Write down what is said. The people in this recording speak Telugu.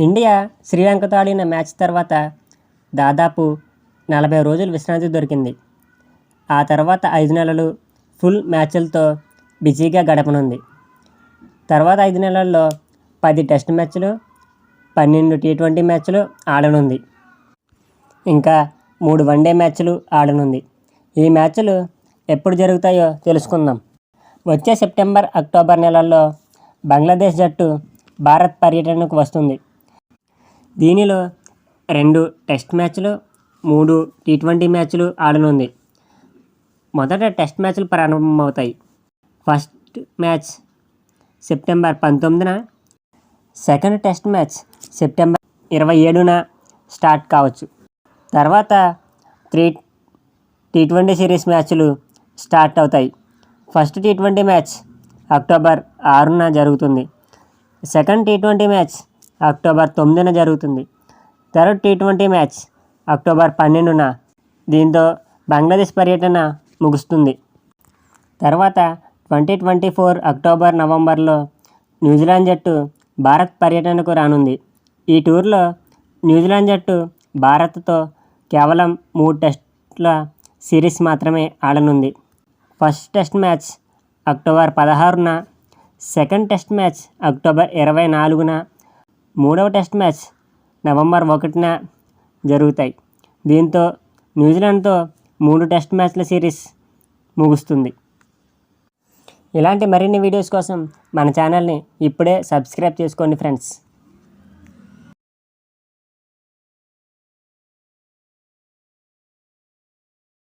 ఇండియా శ్రీలంకతో ఆడిన మ్యాచ్ తర్వాత దాదాపు 40 రోజులు విశ్రాంతి దొరికింది. ఆ తర్వాత 5 నెలలు ఫుల్ మ్యాచ్లతో బిజీగా గడపనుంది. తర్వాత 5 నెలల్లో 10 టెస్ట్ మ్యాచ్లు, 12 టీ20 మ్యాచ్లు ఆడనుంది. ఇంకా 3 వన్డే మ్యాచ్లు ఆడనుంది. ఈ మ్యాచ్లు ఎప్పుడు జరుగుతాయో తెలుసుకుందాం. వచ్చే సెప్టెంబర్, అక్టోబర్ నెలల్లో బంగ్లాదేశ్ జట్టు భారత్ పర్యటనకు వస్తుంది. దీనిలో 2 టెస్ట్ మ్యాచ్లు, 3 టీ20 మ్యాచ్లు ఆడనుంది. మొదట టెస్ట్ మ్యాచ్లు ప్రారంభమవుతాయి. ఫస్ట్ మ్యాచ్ సెప్టెంబర్ 19న, సెకండ్ టెస్ట్ మ్యాచ్ సెప్టెంబర్ 27న స్టార్ట్ కావచ్చు. తర్వాత 3 టీ20 సిరీస్ మ్యాచ్లు స్టార్ట్ అవుతాయి. ఫస్ట్ టీ20 మ్యాచ్ అక్టోబర్ 6న జరుగుతుంది. సెకండ్ టీ20 మ్యాచ్ అక్టోబర్ 9న జరుగుతుంది. థర్డ్ టీ20 మ్యాచ్ అక్టోబర్ 12న. దీంతో బంగ్లాదేశ్ పర్యటన ముగుస్తుంది. తర్వాత 2024 అక్టోబర్, నవంబర్లో న్యూజిలాండ్ జట్టు భారత్ పర్యటనకు రానుంది. ఈ టూర్లో న్యూజిలాండ్ జట్టు భారత్తో కేవలం 3 టెస్టుల సిరీస్ మాత్రమే ఆడనుంది. ఫస్ట్ టెస్ట్ మ్యాచ్ అక్టోబర్ 16న, సెకండ్ టెస్ట్ మ్యాచ్ అక్టోబర్ 24న, మూడవ టెస్ట్ మ్యాచ్ నవంబర్ 1న జరుగుతాయి. దీంతో న్యూజిలాండ్తో 3 టెస్ట్ మ్యాచ్ల సిరీస్ ముగుస్తుంది. ఇలాంటి మరిన్ని వీడియోస్ కోసం మన ఛానల్ని ఇప్పుడే సబ్స్క్రైబ్ చేసుకోండి ఫ్రెండ్స్.